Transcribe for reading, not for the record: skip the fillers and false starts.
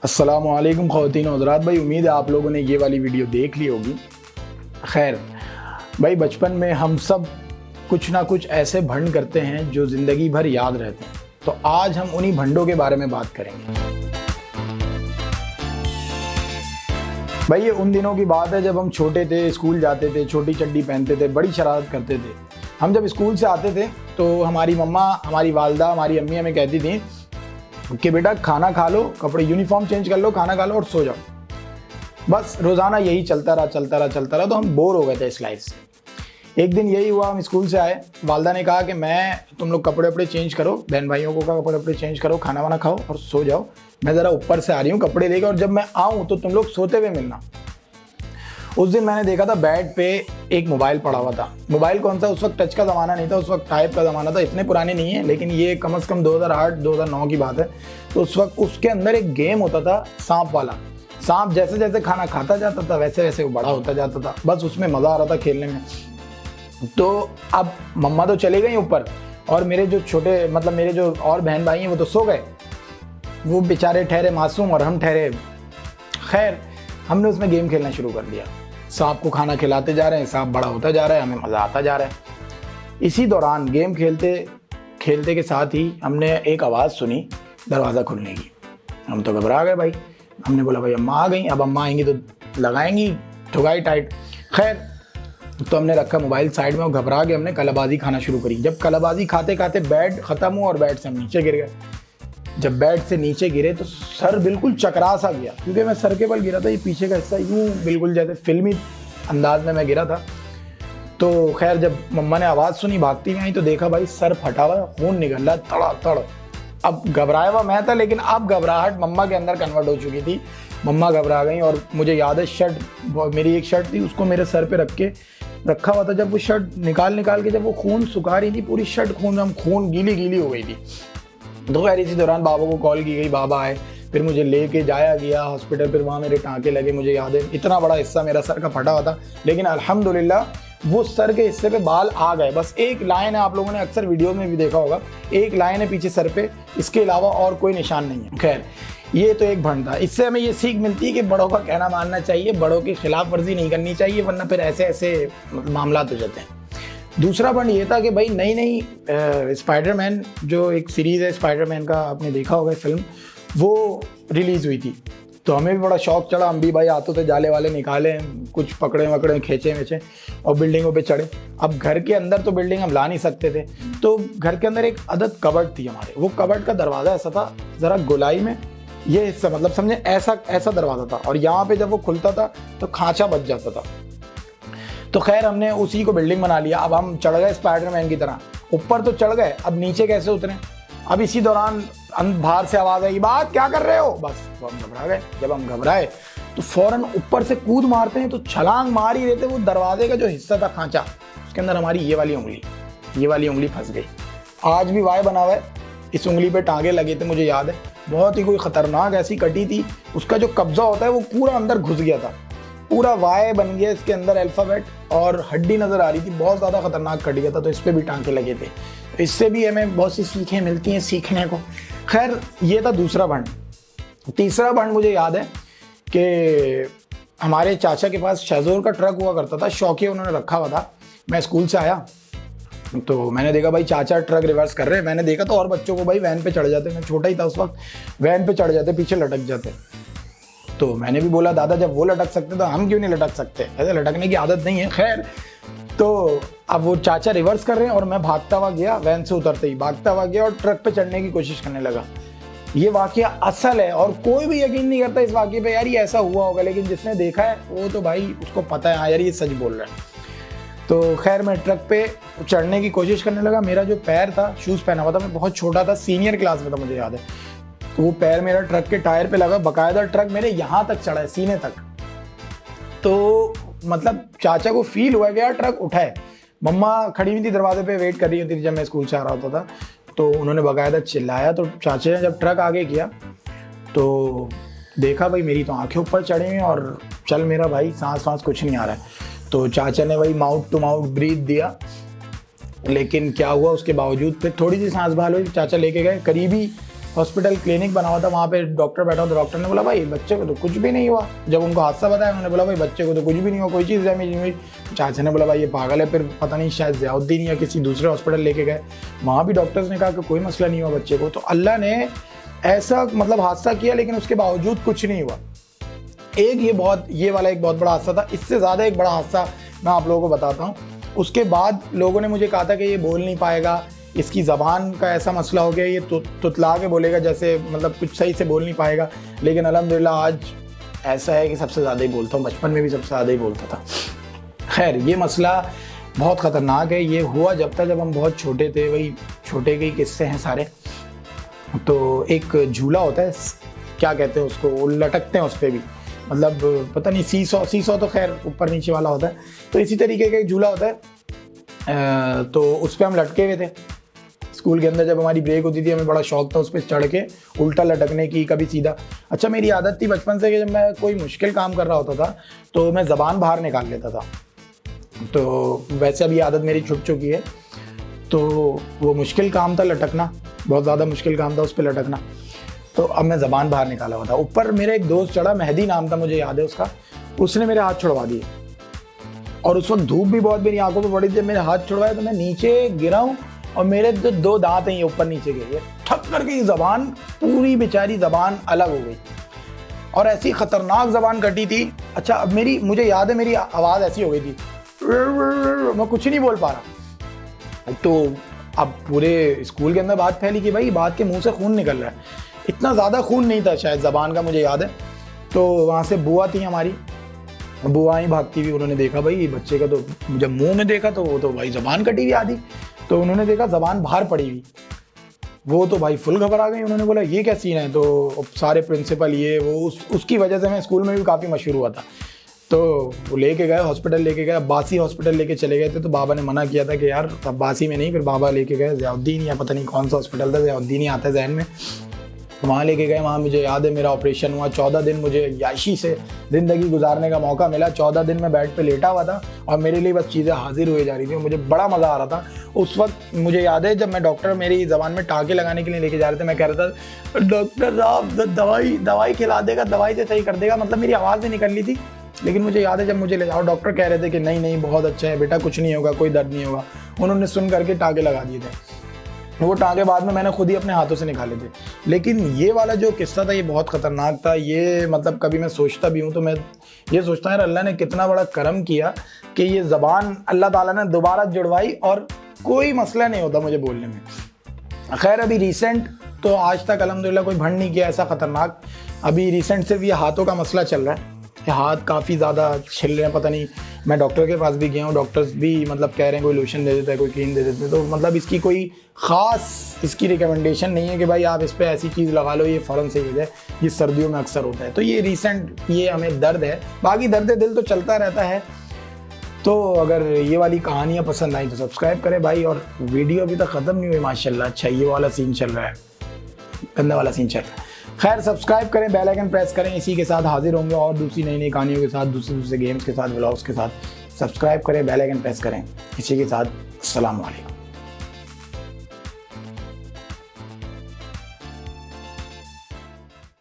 अस्सलामुअलैकुम ख़वातीन और हज़रात। भाई उम्मीद है आप लोगों ने ये वाली वीडियो देख ली होगी। खैर भाई, बचपन में हम सब कुछ ना कुछ ऐसे भंड करते हैं जो ज़िंदगी भर याद रहते हैं। तो आज हम उन्हीं भंडों के बारे में बात करेंगे। भाई ये उन दिनों की बात है जब हम छोटे थे, स्कूल जाते थे, छोटी चड्डी पहनते थे, बड़ी शरारत करते थे। हम जब स्कूल से आते थे तो हमारी मम्मा, हमारी वालदा, हमारी अम्मी हमें कहती थी कि बेटा खाना खा लो, कपड़े यूनिफॉर्म चेंज कर लो, खाना खा लो और सो जाओ। बस रोज़ाना यही चलता रहा। तो हम बोर हो गए थे इस लाइफ से। एक दिन यही हुआ, हम स्कूल से आए, वालदा ने कहा कि तुम लोग कपड़े वपड़े चेंज करो, बहन भाइयों को कहा कपड़े वपड़े चेंज करो, खाना वाना खाओ और सो जाओ। मैं ज़रा ऊपर से आ रही हूँ कपड़े लेकर, और जब मैं आऊँ तो तुम लोग सोते हुए मिलना। उस दिन मैंने देखा था बेड पे एक मोबाइल पड़ा हुआ था। मोबाइल कौन सा, उस वक्त टच का ज़माना नहीं था, उस वक्त टाइप का ज़माना था। इतने पुराने नहीं है, लेकिन ये कम से कम 2008-2009 की बात है। तो उस वक्त उसके अंदर एक गेम होता था, सांप वाला। सांप जैसे जैसे खाना खाता जाता था वैसे वैसे वो बड़ा होता जाता था। बस उसमें मज़ा आ रहा था खेलने में। तो अब मम्मा तो चले गई ऊपर, और मेरे जो छोटे मेरे जो और बहन भाई हैं वो तो सो गए। वो बेचारे ठहरे मासूम और हम ठहरे। खैर हमने उसमें गेम खेलना शुरू कर दिया। सांप को खाना खिलाते जा रहे हैं, सांप बड़ा होता जा रहा है, हमें मज़ा आता जा रहा है। इसी दौरान गेम खेलते खेलते के साथ ही हमने एक आवाज़ सुनी दरवाज़ा खुलने की। हम तो घबरा गए भाई। हमने बोला भाई अम्मा आ गई, अब अम्मा आएंगी तो लगाएंगी ठुगाई टाइट। खैर तो हमने रखा मोबाइल साइड में और घबरा के हमने कलाबाजी खाना शुरू करी। जब कलाबाजी खाते खाते बेड ख़त्म हुआ और बेड से हम नीचे गिर गए। जब बेड से नीचे गिरे तो सर बिल्कुल चकरा सा गया, क्योंकि मैं सर के बल गिरा था। ये पीछे का हिस्सा यूँ बिल्कुल जैसे फिल्मी अंदाज में मैं गिरा था। तो खैर जब मम्मा ने आवाज़ सुनी, भागती हुई आई तो देखा भाई सर फटा हुआ, खून निकल रहा तड़ा तड़। अब घबराया हुआ मैं था, लेकिन अब घबराहट मम्मा के अंदर कन्वर्ट हो चुकी थी। मम्मा घबरा गई और मुझे याद है मेरी एक शर्ट थी, उसको मेरे सर पे रखा हुआ था। जब वो शर्ट निकाल के जब वो खून सुखा रही थी, पूरी शर्ट खून गीली हो गई थी। तो खैर इसी दौरान बाबा को कॉल की गई, बाबा आए, फिर मुझे लेके जाया गया हॉस्पिटल। फिर वहाँ मेरे टाँके लगे। मुझे याद है इतना बड़ा हिस्सा मेरा सर का फटा हुआ था, लेकिन अल्हम्दुलिल्लाह वो सर के हिस्से पे बाल आ गए। बस एक लाइन है, आप लोगों ने अक्सर वीडियो में भी देखा होगा, एक लाइन है पीछे सर पे, इसके अलावा और कोई निशान नहीं है। खैर ये तो एक भंड था। इससे हमें ये सीख मिलती है कि बड़ों का कहना मानना चाहिए, बड़ों की खिलाफ वर्जी नहीं करनी चाहिए, वरना फिर ऐसे मामला हो जाते हैं। दूसरा पॉइंट ये था कि भाई नई स्पाइडरमैन, जो एक सीरीज़ है स्पाइडरमैन का, आपने देखा होगा फिल्म, वो रिलीज़ हुई थी। तो हमें भी बड़ा शौक चढ़ा। हम भी भाई हाथों से जाले वाले निकाले, कुछ पकड़े खींचे और बिल्डिंगों पे चढ़े। अब घर के अंदर तो बिल्डिंग हम ला नहीं सकते थे, तो घर के अंदर एक अदद कबर्ड थी हमारे। वो कबर्ड का दरवाज़ा ऐसा था, ज़रा गोलाई में ये हिस्सा, समझे ऐसा दरवाज़ा था, और यहाँ पे जब वो खुलता था तो खांचा बच जाता था। तो खैर हमने उसी को बिल्डिंग बना लिया। अब हम चढ़ गए स्पाइडरमैन की तरह, ऊपर तो चढ़ गए, अब नीचे कैसे उतरे। अब इसी दौरान बाहर से आवाज़ आई, बात क्या कर रहे हो। बस तो हम घबरा गए। जब हम घबराए तो फौरन ऊपर से कूद मारते हैं, तो छलांग मार ही रहे थे। वो दरवाजे का जो हिस्सा था खांचा, उसके अंदर हमारी ये वाली उंगली फंस गई। आज भी वाय बना हुआ है, इस उंगली पे टांगे लगे थे, मुझे याद है। बहुत ही कोई ख़तरनाक ऐसी कटी थी, उसका जो कब्जा होता है वो पूरा अंदर घुस गया था, पूरा वाय बन गया इसके अंदर, अल्फ़ाबेट, और हड्डी नज़र आ रही थी। बहुत ज़्यादा खतरनाक कट गया था, तो इस पर भी टांके लगे थे। इससे भी हमें बहुत सी सीखें मिलती हैं सीखने को। खैर ये था दूसरा भंड। तीसरा भंड मुझे याद है कि हमारे चाचा के पास शेज़ोर का ट्रक हुआ करता था, शौकिया उन्होंने रखा हुआ था। मैं स्कूल से आया तो मैंने देखा भाई चाचा ट्रक रिवर्स कर रहे हैं। मैंने देखा तो और बच्चों को भाई वैन पे चढ़ जाते, मैं छोटा ही था उस वक्त, वैन पे चढ़ जाते, पीछे लटक जाते। तो मैंने भी बोला दादा जब वो लटक सकते तो हम क्यों नहीं लटक सकते, ऐसे लटकने की आदत नहीं है। खैर तो अब वो चाचा रिवर्स कर रहे हैं और मैं भागता हुआ गया, वैन से उतरते ही भागता हुआ गया और ट्रक पे चढ़ने की कोशिश करने लगा। ये वाकया असल है और कोई भी यकीन नहीं करता इस वाकये पे, यार ये ऐसा हुआ होगा, लेकिन जिसने देखा है वो तो भाई उसको पता है, हाँ यार ये सच बोल रहा है। तो खैर मैं ट्रक पे चढ़ने की कोशिश करने लगा। मेरा जो पैर था, शूज़ पहना हुआ था, मैं बहुत छोटा था, सीनियर क्लास में था मुझे याद है। तो वो पैर मेरा ट्रक के टायर पे लगा, बाकायदा ट्रक मेरे यहाँ तक चढ़ा है, सीने तक। तो चाचा को फील हुआ कि यार ट्रक उठा है। मम्मा खड़ी हुई थी दरवाजे पे, वेट कर रही होती थी जब मैं स्कूल से आ रहा होता था। तो उन्होंने बाकायदा चिल्लाया। तो चाचा ने जब ट्रक आगे किया तो देखा भाई मेरी तो आंखें ऊपर चढ़ी हुई और चल मेरा भाई सांस कुछ नहीं आ रहा है। तो चाचा ने वही माउथ टू माउथ ब्रीथ दिया, लेकिन क्या हुआ उसके बावजूद फिर थोड़ी सी सांस बहाल हुई। चाचा लेके गए करीबी हॉस्पिटल क्लिनिक बना हुआ था, वहाँ पे डॉक्टर बैठा हुआ था। डॉक्टर ने बोला भाई बच्चे को तो कुछ भी नहीं हुआ। जब उनको हादसा बताया उन्होंने बोला भाई बच्चे को तो कुछ भी नहीं हुआ, कोई चीज़ डैमेज नहीं हुई। चाचा ने बोला भाई ये पागल है, फिर पता नहीं शायद ज़ियाउद्दीन या किसी दूसरे हॉस्पिटल लेके गए, वहाँ भी डॉक्टर्स ने कहा कि कोई मसला नहीं हुआ बच्चे को। तो अल्लाह ने ऐसा मतलब हादसा किया लेकिन उसके बावजूद कुछ नहीं हुआ। ये वाला एक बहुत बड़ा हादसा था। इससे ज़्यादा एक बड़ा हादसा मैं आप लोगों को बताता हूँ। उसके बाद लोगों ने मुझे कहा था कि ये बोल नहीं पाएगा, इसकी ज़बान का ऐसा मसला हो गया, ये तुतला के बोलेगा, जैसे मतलब कुछ सही से बोल नहीं पाएगा। लेकिन अल्हम्दुलिल्लाह आज ऐसा है कि सबसे ज़्यादा ही बोलता हूँ, बचपन में भी सबसे ज़्यादा ही बोलता था। खैर ये मसला बहुत ख़तरनाक है। ये हुआ जब हम बहुत छोटे थे, वही छोटे के ही किस्से हैं सारे। तो एक झूला होता है, क्या कहते हैं उसको, वो लटकते हैं उस पर भी, मतलब पता नहीं सीसो तो खैर ऊपर नीचे वाला होता है। तो इसी तरीके का एक झूला होता है। तो उस पर हम लटके हुए थे स्कूल के अंदर। जब हमारी ब्रेक होती थी हमें बड़ा शौक था उस पर चढ़ के उल्टा लटकने की, कभी सीधा। अच्छा मेरी आदत थी बचपन से कि जब मैं कोई मुश्किल काम कर रहा होता था तो मैं ज़बान बाहर निकाल लेता था। तो वैसे अभी आदत मेरी छुट चुकी है। तो वो मुश्किल काम था लटकना, बहुत ज़्यादा मुश्किल काम था उस पर लटकना। तो अब मैं ज़बान बाहर निकाला हुआ था। ऊपर मेरा एक दोस्त चढ़ा, मेहदी नाम था, मुझे याद है उसका, उसने मेरे हाथ छुड़वा दिए। और उस वक्त धूप भी बहुत मेरी आंखों पे पड़ी थी। जब मेरे हाथ छुड़वाए तो मैं नीचे गिरा हूँ और मेरे जो 2 दांत हैं ये ऊपर नीचे गए, ठक करके ये ज़बान, पूरी बेचारी ज़बान अलग हो गई और ऐसी ख़तरनाक ज़बान कटी थी। अच्छा अब मुझे याद है मेरी आवाज़ ऐसी हो गई थी, मैं कुछ नहीं बोल पा रहा। तो अब पूरे स्कूल के अंदर बात फैली कि भाई बात के मुंह से खून निकल रहा है। इतना ज़्यादा खून नहीं था शायद ज़बान का, मुझे याद है। तो वहाँ से बुआ थी हमारी, बुआ ही भागती हुई, उन्होंने देखा भाई बच्चे का, तो जब मुंह में देखा तो वो तो भाई ज़बान कटी हुई आधी। तो उन्होंने देखा ज़बान बाहर पड़ी हुई, वो तो भाई फुल घबरा गई। उन्होंने बोला ये क्या सीन है। तो सारे प्रिंसिपल ये वो, उसकी वजह से मैं स्कूल में भी काफ़ी मशहूर हुआ था। तो वो लेके गए हॉस्पिटल, लेके गए अब्बासी हॉस्पिटल लेके चले गए थे। तो बाबा ने मना किया था कि यार अब्बासी में नहीं, फिर बाबा लेके गए ज़ियाउद्दीन या पता नहीं कौन सा हॉस्पिटल था, ज़ियाउद्दीन ही आता है जहन में। वहाँ लेके गए, वहाँ मुझे याद है मेरा ऑपरेशन हुआ। 14 दिन मुझे याशी से ज़िंदगी गुजारने का मौका मिला। 14 दिन मैं बेड पे लेटा हुआ था और मेरे लिए बस चीज़ें हाजिर हुई जा रही थी। मुझे बड़ा मज़ा आ रहा था उस वक्त। मुझे याद है जब मैं डॉक्टर मेरी ज़बान में टाँके लगाने के लिए लेके जा रहे थे, मैं कह रहा था डॉक्टर साहब दवाई खिला देगा, दवाई से सही कर देगा, मतलब मेरी आवाज़ नहीं निकल रही थी। लेकिन मुझे याद है जब मुझे ले जाओ, डॉक्टर कह रहे थे कि नहीं बहुत अच्छा है बेटा, कुछ नहीं होगा, कोई दर्द नहीं होगा। उन्होंने सुन करके टाँके लगा दिए थे। वो टाँके बाद में मैंने खुद ही अपने हाथों से निकाले थे। लेकिन ये वाला जो किस्सा था ये बहुत ख़तरनाक था। ये मतलब कभी मैं सोचता भी हूँ तो मैं ये सोचता हूँ यार अल्लाह ने कितना बड़ा करम किया कि ये ज़बान अल्लाह ताला ने दोबारा जुड़वाई और कोई मसला नहीं होता मुझे बोलने में। खैर अभी रिसेंट तो आज तक अल्हम्दुलिल्लाह कोई भंड नहीं किया ऐसा ख़तरनाक। अभी रिसेंट सिर्फ ये हाथों का मसला चल रहा है, हाथ काफ़ी ज़्यादा छिल रहे हैं। पता नहीं, मैं डॉक्टर के पास भी गया हूँ, डॉक्टर्स भी मतलब कह रहे हैं कोई लोशन दे देता है, कोई क्रीम दे देते हैं। तो मतलब इसकी कोई ख़ास इसकी रिकमेंडेशन नहीं है कि भाई आप इस पर ऐसी चीज़ लगा लो ये फ़ौरन सही हो जाए। ये सर्दियों में अक्सर होता है। तो ये रिसेंट ये हमें दर्द है, बाकी दर्द दिल तो चलता रहता है। तो अगर ये वाली कहानियाँ पसंद आई तो सब्सक्राइब करें भाई। और वीडियो अभी तक ख़त्म नहीं हुई माशाल्लाह। अच्छा ये वाला सीन चल रहा है, गंदा वाला सीन चल रहा है। खैर सब्सक्राइब करें, बेल आइकन प्रेस करें। इसी के साथ हाजिर होंगे और दूसरी नई कहानियों के साथ, दूसरे गेम्स के साथ, व्लॉग्स के साथ। सब्सक्राइब करें, बेल आइकन प्रेस करें। इसी के साथ अस्सलाम वालेकुम।